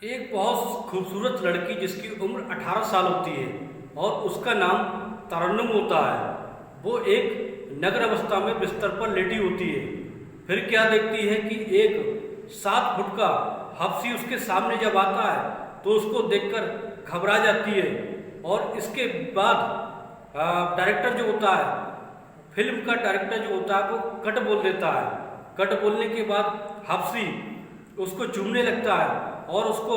एक बहुत खूबसूरत लड़की जिसकी उम्र 18 साल होती है और उसका नाम तरन्नुम होता है। वो एक नग्न अवस्था में बिस्तर पर लेटी होती है। फिर क्या देखती है कि एक 7 फुट का हफ्सी उसके सामने जब आता है तो उसको देखकर घबरा जाती है। और इसके बाद डायरेक्टर जो होता है, फिल्म का डायरेक्टर जो होता है, वो कट बोल देता है। कट बोलने के बाद हफ्सी उसको चूमने लगता है और उसको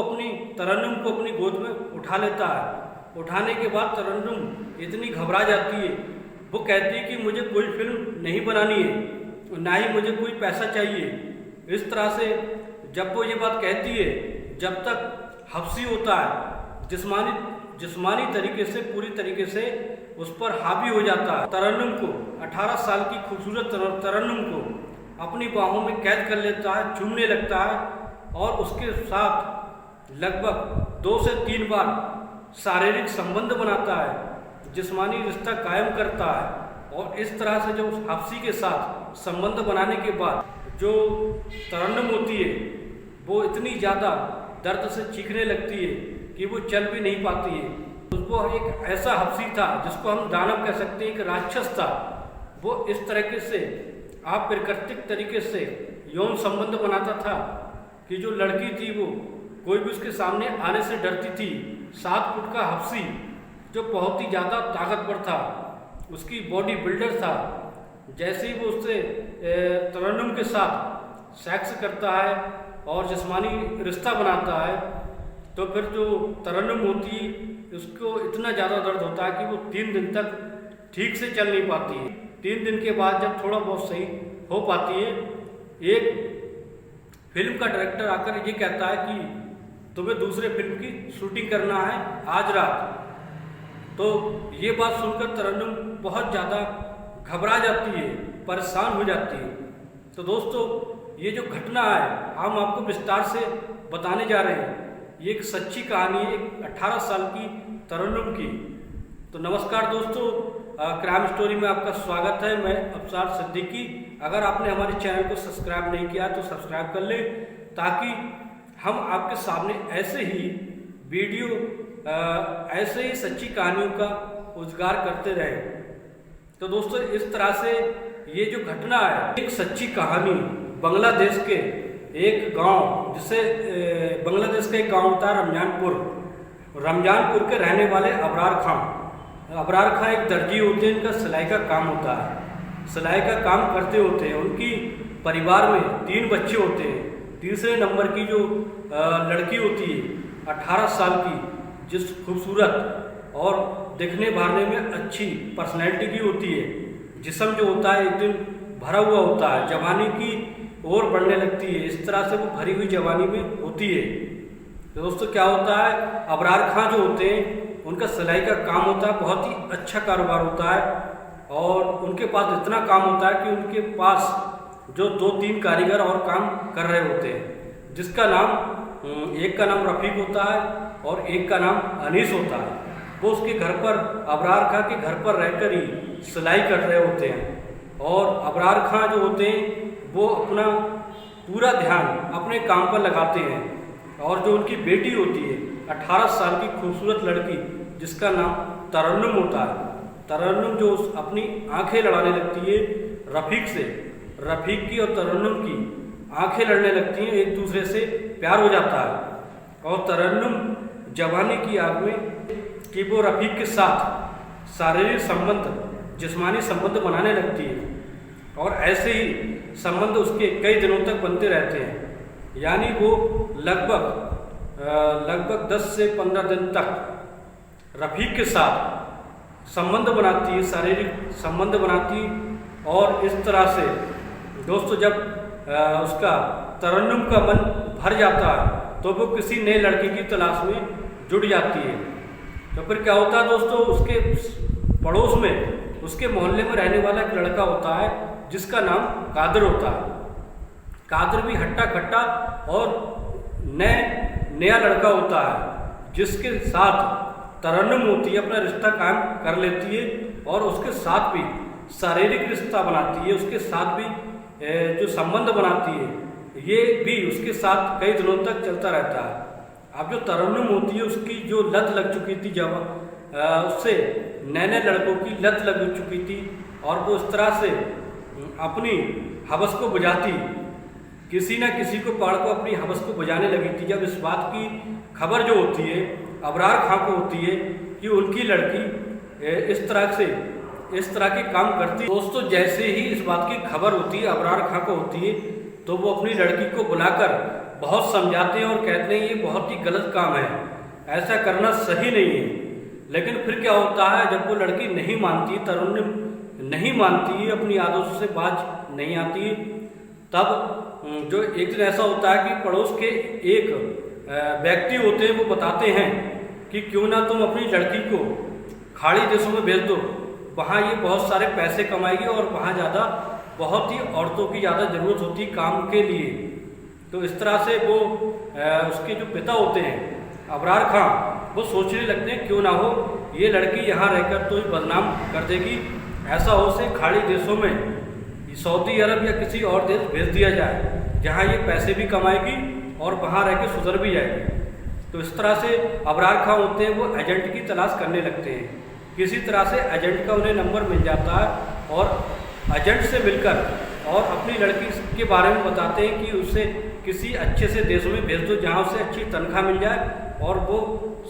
तरन्नुम को अपनी गोद में उठा लेता है। उठाने के बाद तरन्नुम इतनी घबरा जाती है, वो कहती है कि मुझे कोई फिल्म नहीं बनानी है, ना ही मुझे कोई पैसा चाहिए। इस तरह से जब वो ये बात कहती है, जब तक हफ्सी होता है जिस्मानी तरीके से पूरी तरीके से उस पर हावी हो जाता है। तरन्नुम को 18 साल की खूबसूरत तरन्नुम को अपनी बाहों में कैद कर लेता है, चूमने लगता है और उसके साथ लगभग 2 से 3 बार शारीरिक संबंध बनाता है, जिस्मानी रिश्ता कायम करता है। और इस तरह से जो हफ्सी के साथ संबंध बनाने के बाद जो तरन्नुम होती है वो इतनी ज़्यादा दर्द से चीखने लगती है कि वो चल भी नहीं पाती है। वो एक ऐसा हफ्सी था जिसको हम दानव कह सकते हैं, एक राक्षस था। वो इस तरीके से प्राकृतिक तरीके से यौन संबंध बनाता था कि जो लड़की थी वो कोई भी उसके सामने आने से डरती थी। 7 फुट का हफ्सी जो बहुत ही ज़्यादा ताकतवर था, उसकी बॉडी बिल्डर था। जैसे ही वो उससे तरन्नुम के साथ सेक्स करता है और जिस्मानी रिश्ता बनाता है तो फिर जो तरन्नुम होती है उसको इतना ज़्यादा दर्द होता है कि वो 3 दिन तक ठीक से चल नहीं पाती है। 3 दिन के बाद जब थोड़ा बहुत सही हो पाती है, एक फिल्म का डायरेक्टर आकर ये कहता है कि तुम्हें दूसरे फिल्म की शूटिंग करना है आज रात। तो ये बात सुनकर तरन्नुम बहुत ज़्यादा घबरा जाती है, परेशान हो जाती है। तो दोस्तों, ये जो घटना है हम आपको विस्तार से बताने जा रहे हैं। ये एक सच्ची कहानी है, एक 18 साल की तरन्नुम की। तो नमस्कार दोस्तों, क्राइम स्टोरी में आपका स्वागत है। मैं अफसार सिद्दीकी। अगर आपने हमारे चैनल को सब्सक्राइब नहीं किया तो सब्सक्राइब कर ले, ताकि हम आपके सामने ऐसे ही वीडियो ऐसे ही सच्ची कहानियों का उजागर करते रहें। तो दोस्तों, इस तरह से ये जो घटना है, एक सच्ची कहानी बांग्लादेश के एक गांव, जिसे बांग्लादेश का एक गांव होता है रमजानपुर के रहने वाले अबरार खां एक दर्जी होते हैं। इनका सिलाई का काम होता है, सिलाई का काम करते होते हैं। उनकी परिवार में 3 बच्चे होते हैं। तीसरे नंबर की जो लड़की होती है 18 साल की, जिस खूबसूरत और दिखने भारने में अच्छी पर्सनैलिटी की होती है, जिस्म जो होता है एक दिन भरा हुआ होता है, जवानी की ओर बढ़ने लगती है। इस तरह से वो भरी हुई जवानी में होती है। तो दोस्तों, क्या होता है, अबरार खां जो होते हैं उनका सिलाई का काम होता है, बहुत ही अच्छा कारोबार होता है। और उनके पास इतना काम होता है कि उनके पास जो 2-3 कारीगर और काम कर रहे होते हैं, जिसका नाम एक का नाम रफ़ीक होता है और एक का नाम अनीस होता है। वो उसके घर पर, अबरार खां के घर पर रहकर ही सिलाई कर रहे होते हैं। और अबरार खां जो होते हैं वो अपना पूरा ध्यान अपने काम पर लगाते हैं। और जो उनकी बेटी होती है 18 साल की खूबसूरत लड़की, जिसका नाम तरन्नुम होता है, तरन्नुम जो अपनी आंखें लड़ाने लगती है रफ़ीक से। रफ़ीक की और तरन्नुम की आंखें लड़ने लगती हैं, एक दूसरे से प्यार हो जाता है। और तरन्नुम जवानी की आग में कि वो रफ़ीक के साथ शारीरिक संबंध, जिस्मानी संबंध बनाने लगती है। और ऐसे ही संबंध उसके कई दिनों तक बनते रहते हैं। यानी वो लगभग 10 से 15 दिन तक रफ़ीक के साथ संबंध बनाती है, शारीरिक संबंध बनाती है। और इस तरह से दोस्तों, जब उसका तरन्नुम का मन भर जाता है तो वो किसी नए लड़के की तलाश में जुट जाती है। तो फिर क्या होता है दोस्तों, उसके पड़ोस में, उसके मोहल्ले में रहने वाला एक लड़का होता है जिसका नाम कादर होता है। कादर भी हट्टा कट्टा और नया लड़का होता है, जिसके साथ तरन्नुम होती है, अपना रिश्ता कायम कर लेती है और उसके साथ भी शारीरिक रिश्ता बनाती है, उसके साथ भी जो संबंध बनाती है, ये भी उसके साथ कई दिनों तक चलता रहता है। अब जो तरन्नुम होती है उसकी जो लत लग चुकी थी, जब उससे नए नए लड़कों की लत लग चुकी थी और वो इस तरह से अपनी हवस को बुझाती, किसी न किसी को पकड़ को अपनी हवस को बुझाने लगी थी। जब इस बात की खबर जो होती है अबरार खां को होती है कि उनकी लड़की इस तरह के काम करती। दोस्तों, जैसे ही इस बात की खबर होती है अबरार खां को होती है तो वो अपनी लड़की को बुलाकर बहुत समझाते हैं और कहते हैं ये बहुत ही गलत काम है, ऐसा करना सही नहीं है। लेकिन फिर क्या होता है, जब वो लड़की नहीं मानती, तरन्नुम नहीं मानती, अपनी आदतों से बाज नहीं आती, तब जो एक दिन ऐसा होता है कि पड़ोस के एक व्यक्ति होते हैं, वो बताते हैं कि क्यों ना तुम अपनी लड़की को खाड़ी देशों में भेज दो, वहाँ ये बहुत सारे पैसे कमाएगी और वहाँ बहुत ही औरतों की ज़्यादा ज़रूरत होती है काम के लिए। तो इस तरह से वो उसके जो पिता होते हैं अबरार खां, वो सोचने लगते हैं क्यों ना हो ये लड़की यहाँ रहकर तो ही बदनाम कर देगी, ऐसा हो से खाड़ी देशों में सऊदी अरब या किसी और देश भेज दिया जाए जहाँ ये पैसे भी कमाएगी और वहाँ रह के सुधर भी जाएगी। तो इस तरह से अबरार खां होते हैं, वो एजेंट की तलाश करने लगते हैं। किसी तरह से एजेंट का उन्हें नंबर मिल जाता है और एजेंट से मिलकर और अपनी लड़की के बारे में बताते हैं कि उसे किसी अच्छे से देश में भेज दो जहाँ उसे अच्छी तनख्वाह मिल जाए और वो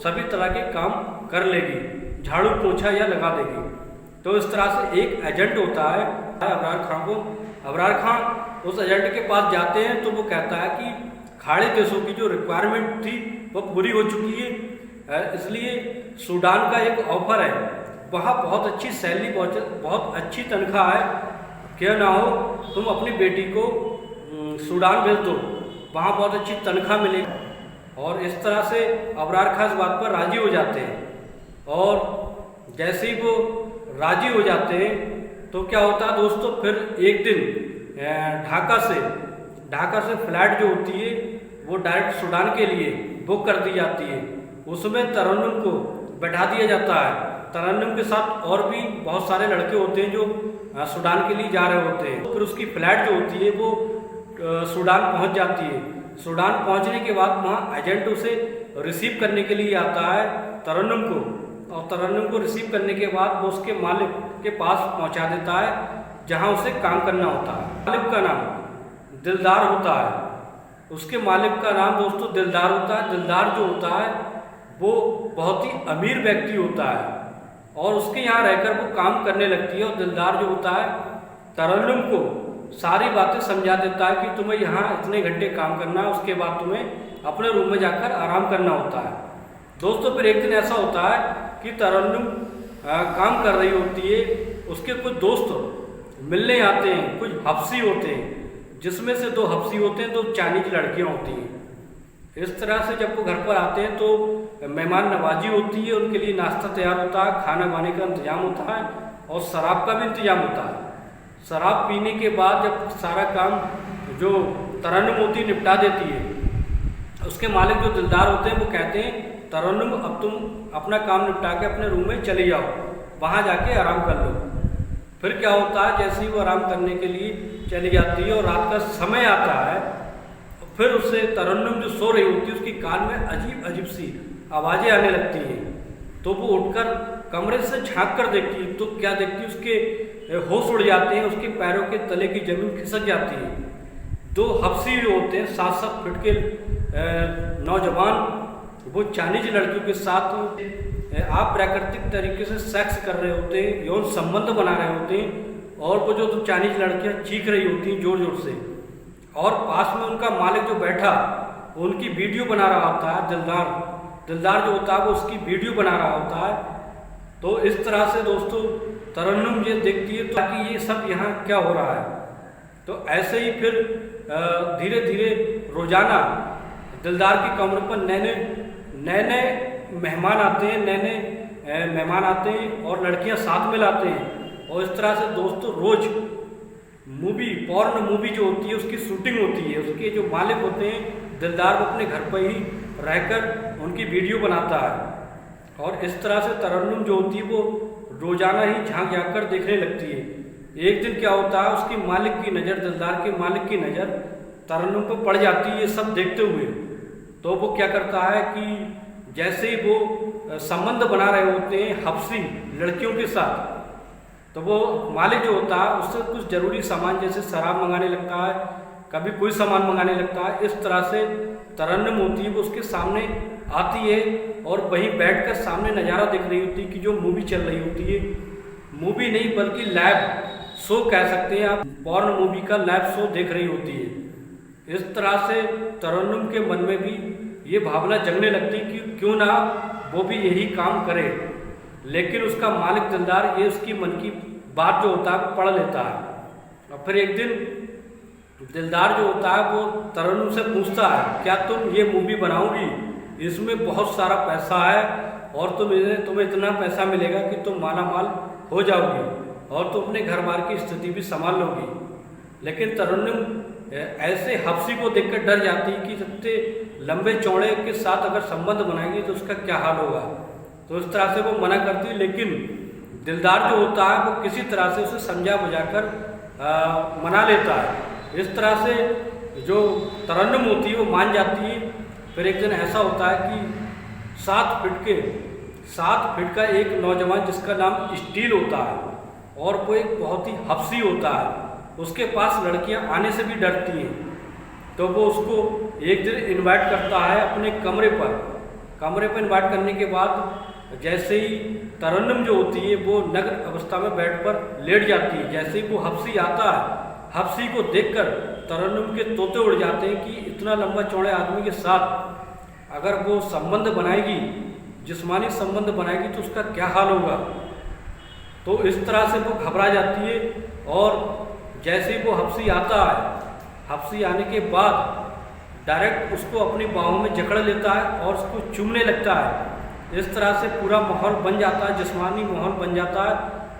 सभी तरह के काम कर लेगी, झाड़ू पोछा या लगा देगी। तो इस तरह से एक एजेंट होता है अबरार खां को। अबरार खां उस एजेंट के पास जाते हैं तो वो कहता है कि खाड़ी देशों की जो रिक्वायरमेंट थी वो पूरी हो चुकी है, इसलिए सूडान का एक ऑफर है, वहाँ बहुत अच्छी सैलरी, बहुत अच्छी तनख्वाह है, क्या ना हो तुम अपनी बेटी को सूडान भेज दो, वहाँ बहुत अच्छी तनख्वाह मिलेगी। और इस तरह से अबरार खां इस बात पर राज़ी हो जाते हैं। और जैसे ही वो राज़ी हो जाते हैं तो क्या होता है दोस्तों, फिर एक दिन ढाका से फ्लाइट जो होती है वो डायरेक्ट सूडान के लिए बुक कर दी जाती है। उसमें तरन्नुम को बैठा दिया जाता है। तरन्नुम के साथ और भी बहुत सारे लड़के होते हैं जो सूडान के लिए जा रहे होते हैं। फिर उसकी फ्लाइट जो होती है वो सूडान पहुंच जाती है। सूडान पहुंचने के बाद वहाँ एजेंट उसे रिसीव करने के लिए आता है तरन्नुम को, और तरन्नुम को रिसीव करने के बाद वो उसके मालिक के पास पहुंचा देता है जहां उसे काम करना होता है। मालिक का नाम दिलदार होता है। उसके मालिक का नाम दोस्तों दिलदार होता है। दिलदार जो होता है वो बहुत ही अमीर व्यक्ति होता है और उसके यहाँ रहकर वो काम करने लगती है। और दिलदार जो होता है तरन्नुम को सारी बातें समझा देता है कि तुम्हें यहाँ इतने घंटे काम करना है, उसके बाद तुम्हें अपने रूम में जाकर आराम करना होता है। दोस्तों, फिर एक दिन ऐसा होता है कि तरन्नुम काम कर रही होती है, उसके कुछ दोस्त मिलने आते हैं, कुछ हफ्सी होते हैं, जिसमें से 2 हफ्सी होते हैं, 2 चाइनीज लड़कियाँ होती हैं। इस तरह से जब वो घर पर आते हैं तो मेहमान नवाजी होती है, उनके लिए नाश्ता तैयार होता है, खाना खाने का इंतजाम होता है और शराब का भी इंतजाम होता है। शराब पीने के बाद जब सारा काम जो तरन्नुम होती है निपटा देती है, उसके मालिक जो दिलदार होते हैं वो कहते हैं तरन्नुम अब तुम अपना काम निपटा के अपने रूम में चले जाओ, वहाँ जाके आराम कर लो। फिर क्या होता है, जैसे ही वो आराम करने के लिए चली जाती है और रात का समय आता है, फिर उससे तरन्नुम जो सो रही होती है उसकी कान में अजीब अजीब सी आवाज़ें आने लगती हैं। तो वो उठकर कमरे से झांक कर देखती है तो क्या देखती है, उसके होश उड़ जाते हैं, उसके पैरों के तले की जमीन खिसक जाती है। 2 हफ्सी होते हैं 7-7 फीट के नौजवान, वो चाइनीज लड़कियों के साथ आप प्राकृतिक तरीके से सेक्स कर रहे होते हैं, यौन संबंध बना रहे होते हैं। और वो जो चाइनीज लड़कियां चीख रही होती हैं जोर जोर से, और पास में उनका मालिक जो बैठा उनकी वीडियो बना रहा होता है। दिलदार जो होता है वो उसकी वीडियो बना रहा होता है। तो इस तरह से दोस्तों तरन्नुम ये देखती है ताकि ये सब यहाँ क्या हो रहा है। तो ऐसे ही फिर धीरे धीरे रोजाना दिलदार के कमरे पर नए नए मेहमान आते हैं, और लड़कियां साथ में लाते हैं। और इस तरह से दोस्तों रोज पॉर्न मूवी जो होती है उसकी शूटिंग होती है। उसके जो मालिक होते हैं दिलदार वो अपने घर पर ही रहकर उनकी वीडियो बनाता है। और इस तरह से तरन्नुम जो होती है वो रोजाना ही झांक झांक कर देखने लगती है। एक दिन क्या होता है, उसकी मालिक की नज़र, दिलदार के मालिक की नज़र तरन्नुम पर पड़ जाती है ये सब देखते हुए। तो वो क्या करता है कि जैसे ही वो संबंध बना रहे होते हैं हफ्सी लड़कियों के साथ, तो वो मालिक जो होता है उससे कुछ ज़रूरी सामान जैसे शराब मंगाने लगता है, कभी कोई सामान मंगाने लगता है। इस तरह से तरन्नुम होती है वो उसके सामने आती है और वहीं बैठकर सामने नज़ारा दिख रही होती है कि जो मूवी चल रही होती है, मूवी नहीं बल्कि लाइव शो कह सकते हैं आप, पॉर्न मूवी का लाइव शो देख रही होती है। इस तरह से तरन्नुम के मन में भी ये भावना जगने लगती कि क्यों ना वो भी यही काम करे, लेकिन उसका मालिक दिलदार ये उसकी मन की बात जो होता है पढ़ लेता है। और फिर एक दिन दिलदार जो होता है वो तरन्नुम से पूछता है, क्या तुम ये मूवी बनाओगी, इसमें बहुत सारा पैसा है और तुम्हें इतना पैसा मिलेगा कि तुम माला माल हो जाओगी और तुम अपने घर बार की स्थिति भी संभाल लोगी। लेकिन तरन्नुम ऐसे हफ्सी को देखकर डर जाती है कि इतने लंबे चौड़े के साथ अगर संबंध बनाएगी तो उसका क्या हाल होगा। तो इस तरह से वो मना करती है, लेकिन दिलदार जो होता है वो किसी तरह से उसे समझा बुझाकर मना लेता है। इस तरह से जो तरन्नुम होती है वो मान जाती है। फिर एक दिन ऐसा होता है कि 7 फीट का एक नौजवान जिसका नाम स्टील होता है और वो एक बहुत ही हफ्सी होता है, उसके पास लड़कियां आने से भी डरती हैं। तो वो उसको एक दिन इनवाइट करता है अपने कमरे पर इनवाइट करने के बाद जैसे ही तरन्नुम जो होती है वो नग्न अवस्था में बेड पर लेट जाती है। जैसे ही वो हफ्सी आता है, हफ्सी को देखकर तरन्नुम के तोते उड़ जाते हैं कि इतना लंबा चौड़े आदमी के साथ अगर वो संबंध बनाएगी, जिस्मानी संबंध बनाएगी तो उसका क्या हाल होगा। तो इस तरह से वो घबरा जाती है और जैसे ही वो हफ्सी आता है, हफ्सी आने के बाद डायरेक्ट उसको अपनी बाहों में जकड़ लेता है और उसको चूमने लगता है। इस तरह से पूरा माहौल बन जाता है, जिस्मानी माहौल बन जाता है।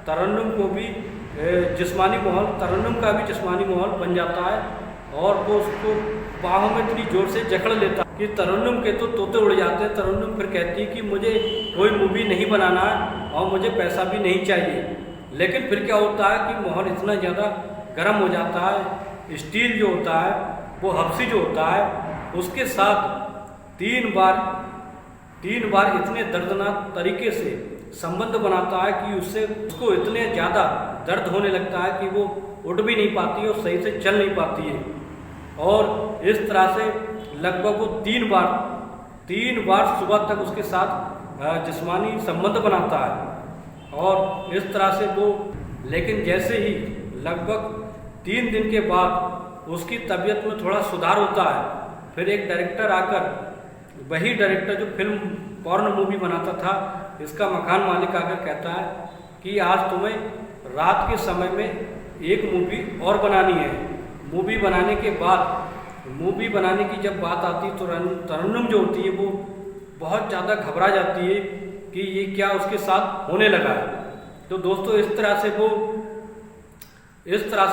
तरन्नुम का भी जिस्मानी माहौल बन जाता है और वो उसको बाहों में इतनी जोर से जकड़ लेता है कि तरन्नुम के तो तोते उड़ जाते हैं। तरन्नुम फिर कहती है कि मुझे कोई मूवी नहीं बनाना है और मुझे पैसा भी नहीं चाहिए। लेकिन फिर क्या होता है कि माहौल इतना ज़्यादा गर्म हो जाता है, स्टील जो होता है वो हफ्सी जो होता है उसके साथ 3 बार इतने दर्दनाक तरीके से संबंध बनाता है कि उसको इतने ज़्यादा दर्द होने लगता है कि वो उठ भी नहीं पाती और सही से चल नहीं पाती है। और इस तरह से लगभग वो 3 बार सुबह तक उसके साथ जिस्मानी संबंध बनाता है। और इस तरह से वो, लेकिन जैसे ही लगभग 3 दिन के बाद उसकी तबीयत में थोड़ा सुधार होता है, फिर एक डायरेक्टर आकर, वही डायरेक्टर जो फिल्म पॉर्न मूवी बनाता था, इसका मकान मालिक आकर कहता है कि आज तुम्हें रात के समय में एक मूवी और बनानी है। मूवी बनाने की जब बात आती तो तरन्नुम जो होती है वो बहुत ज़्यादा घबरा जाती है कि ये क्या उसके साथ होने लगा है। तो दोस्तों इस तरह से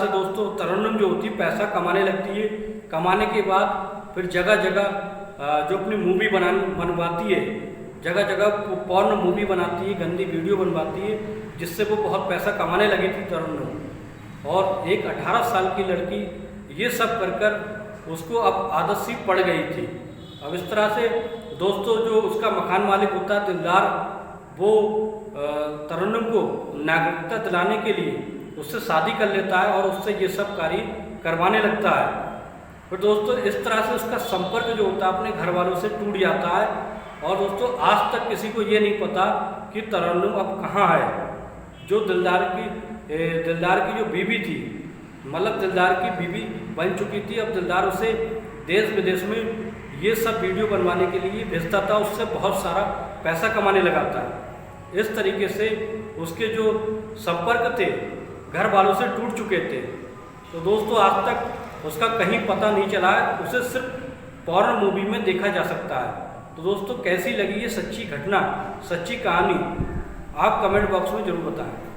दोस्तों तरन्नुम जो होती है पैसा कमाने लगती है। कमाने के बाद फिर जगह जगह जो अपनी मूवी बनवाती है, जगह जगह वो पॉर्न मूवी बनाती है, गंदी वीडियो बनवाती है, जिससे वो बहुत पैसा कमाने लगी थी तरन्नुम। और एक 18 साल की लड़की ये सब कर उसको अब आदत सी पड़ गई थी। अब इस तरह से दोस्तों जो उसका मकान मालिक होता है दिलदार, वो तरन्नुम को नागरिकता दिलाने के लिए उससे शादी कर लेता है और उससे ये सब कार्य करवाने लगता है। फिर दोस्तों इस तरह से उसका संपर्क जो होता है अपने घर वालों से टूट जाता है। और दोस्तों आज तक किसी को ये नहीं पता कि तरन्नुम अब कहाँ है। जो दिलदार की जो बीवी थी, मतलब दिलदार की बीवी बन चुकी थी, अब दिलदार उसे देश विदेश में ये सब वीडियो बनवाने के लिए भेजता था, उससे बहुत सारा पैसा कमाने लगा था। इस तरीके से उसके जो संपर्क थे घर वालों से टूट चुके थे। तो दोस्तों आज तक उसका कहीं पता नहीं चला है, उसे सिर्फ पॉर्न मूवी में देखा जा सकता है। तो दोस्तों कैसी लगी ये सच्ची घटना, सच्ची कहानी, आप कमेंट बॉक्स में जरूर बताएं।